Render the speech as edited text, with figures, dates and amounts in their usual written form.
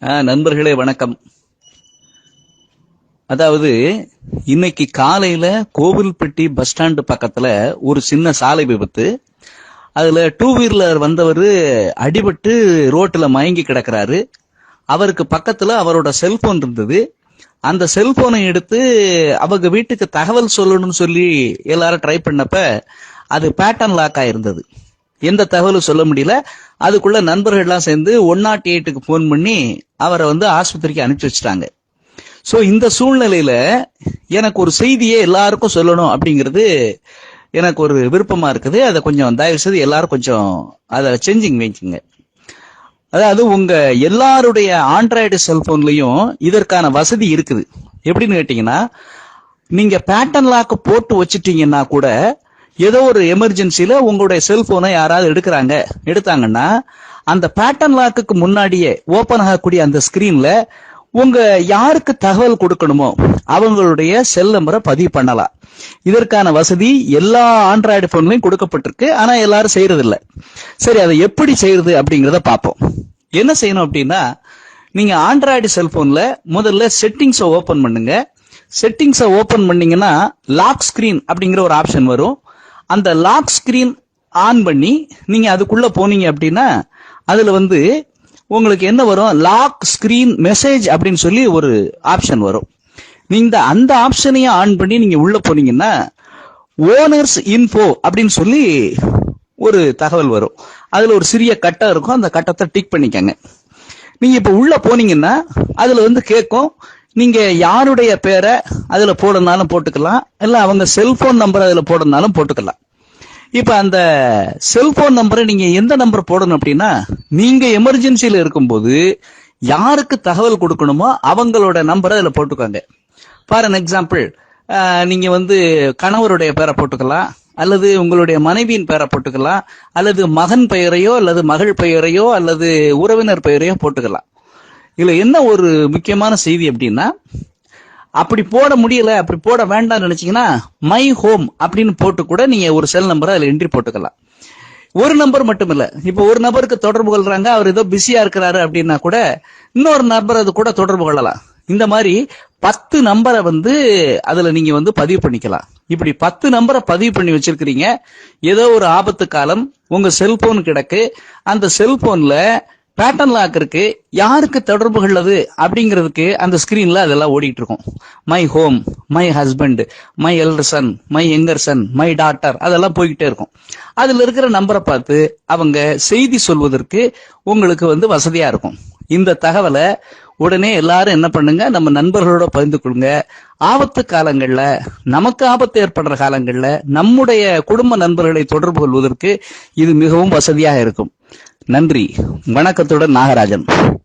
நண்பர்களே வணக்கம். அதாவது இன்னைக்கு காலையில கோவில்பட்டி பஸ் ஸ்டாண்டு பக்கத்துல ஒரு சின்ன சாலை விபத்து. அதுல டூ வீலர் வந்தவர் அடிபட்டு ரோட்ல மயங்கி கிடக்கிறாரு. அவருக்கு பக்கத்துல அவரோட செல்போன் இருந்தது. அந்த செல்போனை எடுத்து அவங்க வீட்டுக்கு தகவல் சொல்லணும்னு சொல்லி எல்லாரும் ட்ரை பண்ணப்ப அது பேட்டர்ன் லாக் ஆயிருந்தது. எந்த தகவலும் சொல்ல முடியல. அதுக்குள்ள நண்பர்கள்லாம் சேர்ந்து 108க்கு போன் பண்ணி அவரை ஆஸ்பத்திரிக்கு அனுப்பிச்சு வச்சுட்டாங்க. சோ இந்த சூழ்நிலையில எனக்கு ஒரு செய்தியை எல்லாருக்கும் சொல்லணும் அப்படிங்கிறது எனக்கு ஒரு விருப்பமா இருக்குது. அதை கொஞ்சம் தயவு செய்து எல்லாரும் கொஞ்சம் அதை செஞ்சிங் வைக்குங்க. அதாவது உங்க எல்லாருடைய ஆண்ட்ராய்டு செல்போன்லயும் இதற்கான வசதி இருக்குது. எப்படின்னு கேட்டீங்கன்னா, நீங்க பேட்டர்ன் லாக் போட்டு வச்சுட்டீங்கன்னா கூட ஏதோ ஒரு எமர்ஜென்சில உங்களுடைய செல்போனை யாராவது எடுத்தாங்கன்னா அந்த பேட்டர்ன் லாக்குக்கு முன்னாடியே ஓபன் ஆகக்கூடிய அந்த ஸ்கிரீன்ல உங்க யாருக்கு தகவல் கொடுக்கணுமோ அவங்களுடைய செல் நம்பரை பதிவு பண்ணலாம். இதற்கான வசதி எல்லா ஆண்ட்ராய்டு போன்லயும் கொடுக்கப்பட்டிருக்கு. ஆனா எல்லாரும் செய்யறது இல்ல. சரி, அதை எப்படி செய்யறது அப்படிங்கறத பார்ப்போம். என்ன செய்யணும் அப்படின்னா, நீங்க ஆண்ட்ராய்டு செல்போன்ல முதல்ல செட்டிங்ஸை ஓபன் பண்ணுங்க. செட்டிங்ஸை ஓபன் பண்ணீங்கன்னா லாக் ஸ்கிரீன் அப்படிங்கிற ஒரு ஆப்ஷன் வரும். அந்த லாக் ஸ்கிரீன் ஆன் பண்ணி நீங்க அதுக்குள்ள போனீங்க அப்படின்னா அதுல உங்களுக்கு என்ன வரும், லாக் ஸ்கிரீன் மெசேஜ் அப்படின்னு சொல்லி ஒரு ஆப்ஷன் வரும். நீங்க அந்த ஆப்ஷனையும் ஆன் பண்ணி நீங்க உள்ள போனீங்கன்னா ஓனர்ஸ் இன்ஃபோ அப்படின்னு சொல்லி ஒரு தகவல் வரும். அதுல ஒரு சிறிய கட்டம் இருக்கும். அந்த கட்டத்தை டிக் பண்ணிக்கங்க. நீங்க இப்ப உள்ள போனீங்கன்னா அதுல கேட்கும், நீங்க யாருடைய பேரை அதுல போடனாலும் போட்டுக்கலாம், இல்ல அவங்க செல்போன் நம்பர் அதுல போடனாலும் போட்டுக்கலாம். இப்ப அந்த செல்போன் நம்பரை நீங்க எந்த நம்பர் போடணும் அப்படின்னா, நீங்க எமர்ஜென்சில இருக்கும்போது யாருக்கு தகவல் கொடுக்கணுமோ அவங்களோட நம்பரை அதுல போட்டுக்கோங்க. ஃபார் அன் எக்ஸாம்பிள், நீங்க கணவருடைய பேரை போட்டுக்கலாம், அல்லது உங்களுடைய மனைவியின் பேரை போட்டுக்கலாம், அல்லது மகன் பெயரையோ அல்லது மகள் பெயரையோ அல்லது உறவினர் பெயரையோ போட்டுக்கலாம். இதுல என்ன ஒரு முக்கியமான செய்தி அப்படின்னா, அப்படி போட முடியல, அப்படி போட வேண்டாம்னு நினைச்சீங்கன்னா மை ஹோம் அப்படின்னு போட்டு கூட நீங்க ஒரு செல் நம்பரை அதுல என்ட்ரி போட்டுக்கலாம். ஒரு நம்பர் மட்டும் இல்ல. இப்ப ஒரு நபருக்கு தொடர்பு கொள்றாங்க, அவர் ஏதோ பிஸியா இருக்கிறாரு அப்படின்னா கூட இன்னொரு நபர் அது கூட தொடர்பு கொள்ளலாம். இந்த மாதிரி 10 நம்பரை அதுல நீங்க பதிவு பண்ணிக்கலாம். இப்படி 10 நம்பரை பதிவு பண்ணி வச்சிருக்கிறீங்க. ஏதோ ஒரு ஆபத்து காலம் உங்க செல்போன் கிடக்கு, அந்த செல்போன்ல பேட்டர்ன் லாக் இருக்கு, யாருக்கு தொடர்பு கொள்ளது அப்படிங்கிறதுக்கு அந்த ஸ்கிரீன்ல அதெல்லாம் ஓடிட்டு இருக்கும். My home, my husband, my elder son, my younger son, my daughter, அதெல்லாம் போய்கிட்டே இருக்கும். அதுல இருக்கிற நம்பரை பார்த்து அவங்க செய்தி சொல்வதற்கு உங்களுக்கு வசதியா இருக்கும். இந்த தகவலை உடனே எல்லாரும் என்ன பண்ணுங்க, நம்ம நண்பர்களோட பகிர்ந்து கொள்ளுங்க. ஆபத்து காலங்கள்ல, நமக்கு ஆபத்து ஏற்படுற காலங்கள்ல நம்முடைய குடும்ப நண்பர்களை தொடர்பு கொள்வதற்கு இது மிகவும் வசதியாக இருக்கும். நன்றி. வணக்கத்துடன் நாகராஜன்.